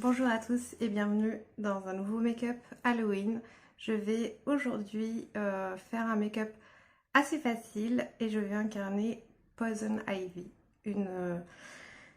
Bonjour à tous et bienvenue dans un nouveau make-up Halloween. Je vais aujourd'hui faire un make-up assez facile et je vais incarner Poison Ivy, une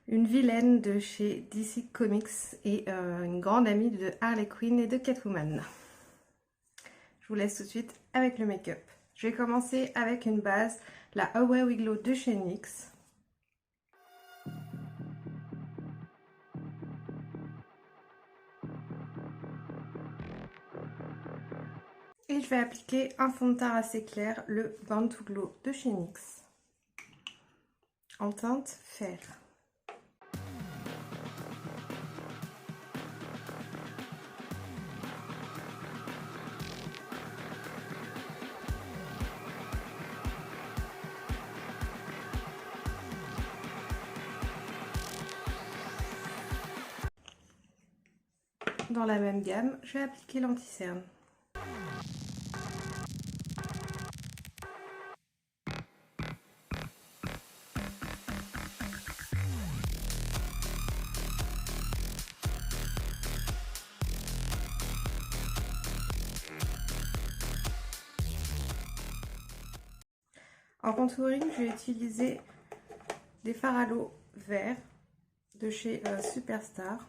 vilaine de chez DC Comics et une grande amie de Harley Quinn et de Catwoman. Je vous laisse tout de suite avec le make-up. Je vais commencer avec une base, la Away We Glow de chez NYX. Et je vais appliquer un fond de teint assez clair, le Born to Glow de chez NYX, en teinte fer. Dans la même gamme, je vais appliquer l'anti-cerne. En contouring, je vais utiliser des fards à l'eau verts de chez Superstar.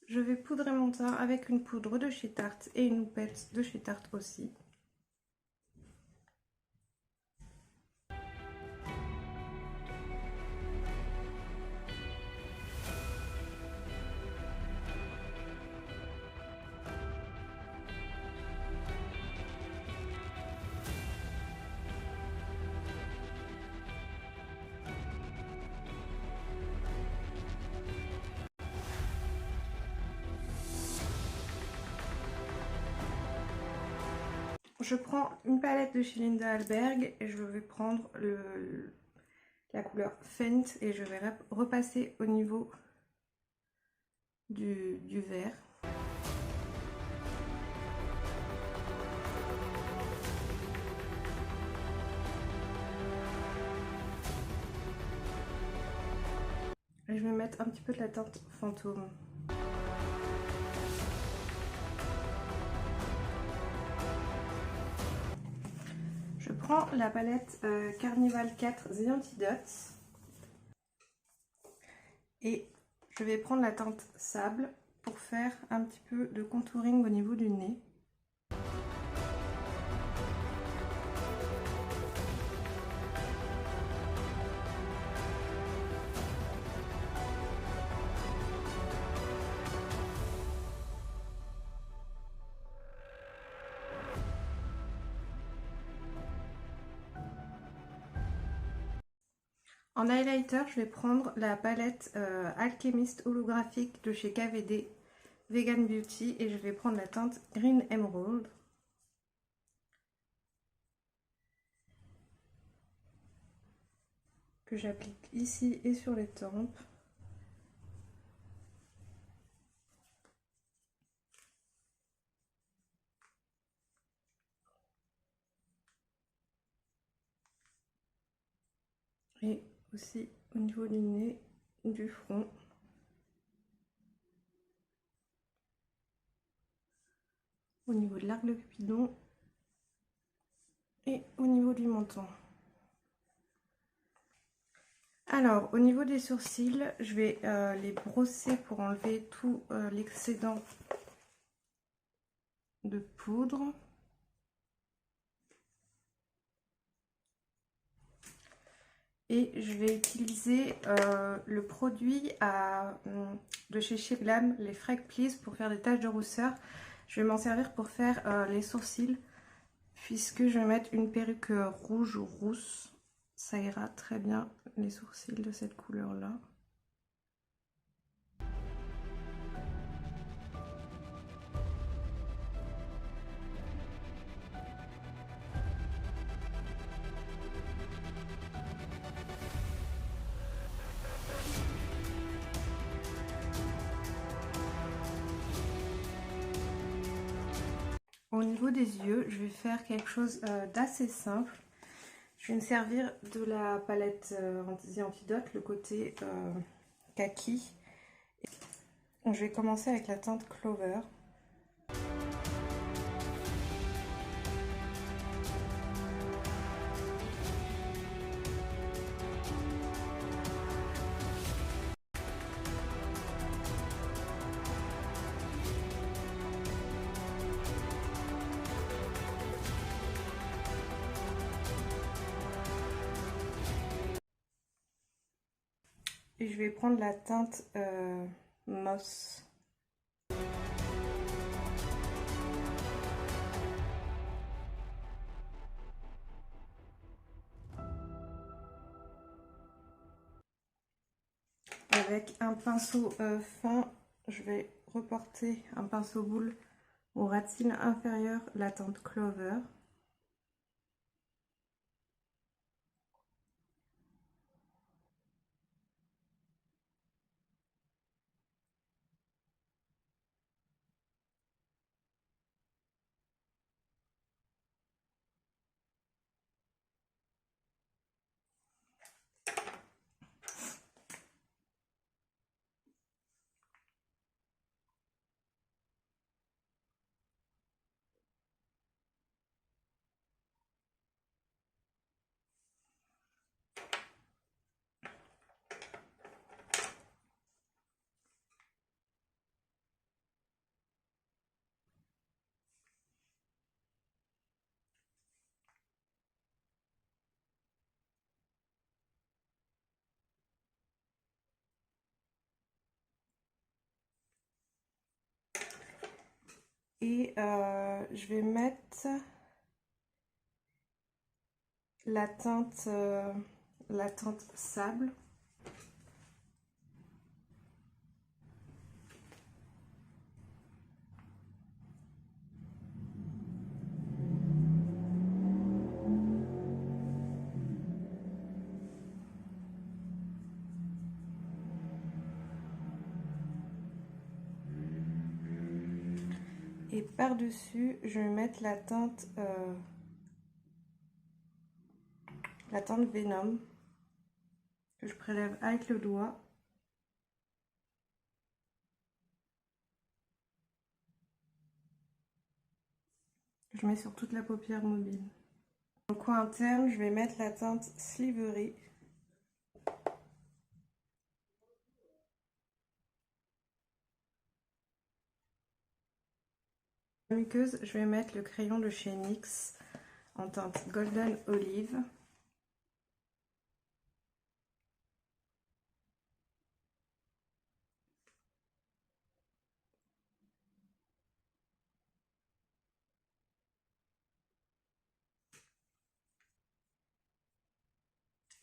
Je vais poudrer mon teint avec une poudre de chez Tarte et une houppette de chez Tarte aussi. Je prends une palette de chez Linda Alberg et je vais prendre la couleur Faint et je vais repasser au niveau du vert. Et je vais mettre un petit peu de la teinte fantôme. Je prends la palette Carnival 4 The Antidotes et je vais prendre la teinte sable pour faire un petit peu de contouring au niveau du nez. En highlighter, je vais prendre la palette Alchemist holographique de chez KVD Vegan Beauty et je vais prendre la teinte Green Emerald. Que j'applique ici et sur les tempes. Et aussi au niveau du nez, du front. Au niveau de l'arc de Cupidon. Et au niveau du menton. Alors, au niveau des sourcils, je vais les brosser pour enlever tout l'excédent de poudre. Et je vais utiliser le produit de chez Glam, les Freck Please, pour faire des taches de rousseur. Je vais m'en servir pour faire les sourcils, puisque je vais mettre une perruque rouge ou rousse. Ça ira très bien les sourcils de cette couleur-là. Au niveau des yeux, je vais faire quelque chose d'assez simple. Je vais me servir de la palette Antidote, le côté kaki. Je vais commencer avec la teinte Clover. Et je vais prendre la teinte Moss. Avec un pinceau fin, je vais reporter un pinceau boule aux racines inférieures, la teinte Clover. Et je vais mettre la teinte sable. Et par-dessus, je vais mettre la teinte Venom que je prélève avec le doigt. Je mets sur toute la paupière mobile. Dans le coin interne, je vais mettre la teinte Slivery. Dans la muqueuse, je vais mettre le crayon de chez NYX en teinte Golden Olive.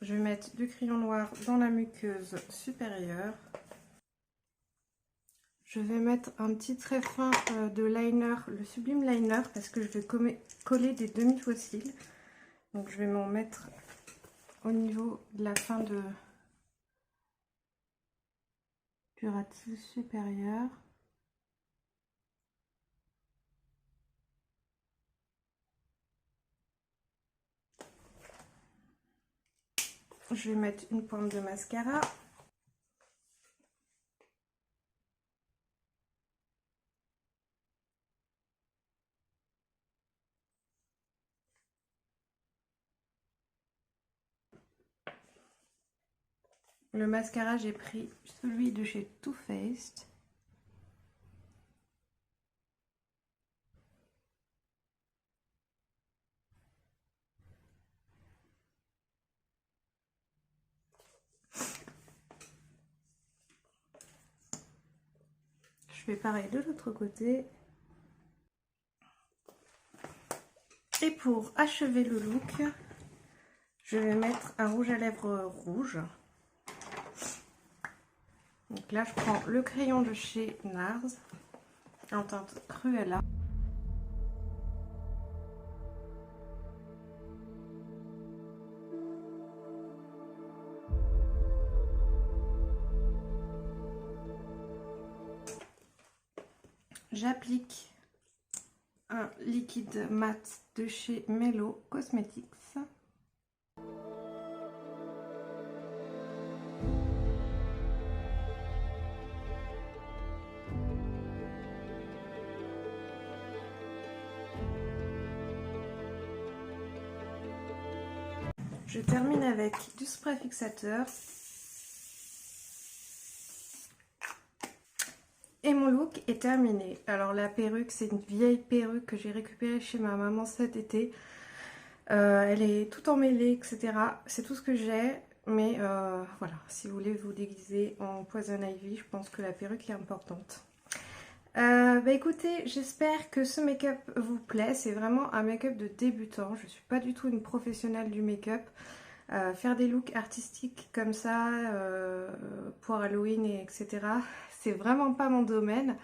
Je vais mettre du crayon noir dans la muqueuse supérieure. Je vais mettre un petit trait fin de liner, le Sublime Liner, parce que je vais coller des demi-fossiles. Donc je vais m'en mettre au niveau de la fin du ratil supérieur. Je vais mettre une pointe de mascara. Le mascara, j'ai pris celui de chez Too Faced. Je fais pareil de l'autre côté. Et pour achever le look, je vais mettre un rouge à lèvres rouge. Donc là, je prends le crayon de chez NARS en teinte Cruella. J'applique un liquide mat de chez Mellow Cosmetics. Je termine avec du spray fixateur. Et mon look est terminé. Alors la perruque, c'est une vieille perruque que j'ai récupérée chez ma maman cet été. Elle est tout emmêlée, etc. C'est tout ce que j'ai. Mais voilà, si vous voulez vous déguiser en Poison Ivy, je pense que la perruque est importante. Bah écoutez, j'espère que ce make-up vous plaît. C'est vraiment un make-up de débutant. Je ne suis pas du tout une professionnelle du make-up. Faire des looks artistiques comme ça pour Halloween et etc. C'est vraiment pas mon domaine.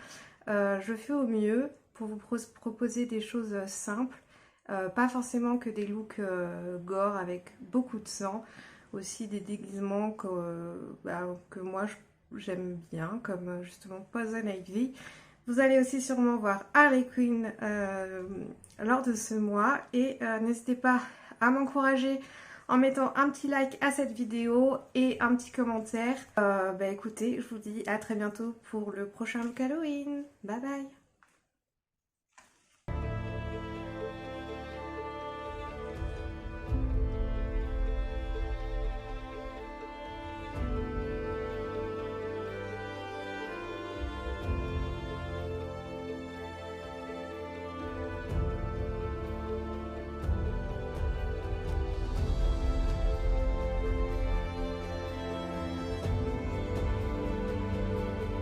Je fais au mieux pour vous proposer des choses simples. Pas forcément que des looks gore avec beaucoup de sang. Aussi des déguisements que moi j'aime bien, comme justement Poison Ivy. Vous allez aussi sûrement voir Harley Quinn lors de ce mois. Et n'hésitez pas à m'encourager en mettant un petit like à cette vidéo et un petit commentaire. Écoutez, je vous dis à très bientôt pour le prochain look Halloween. Bye bye!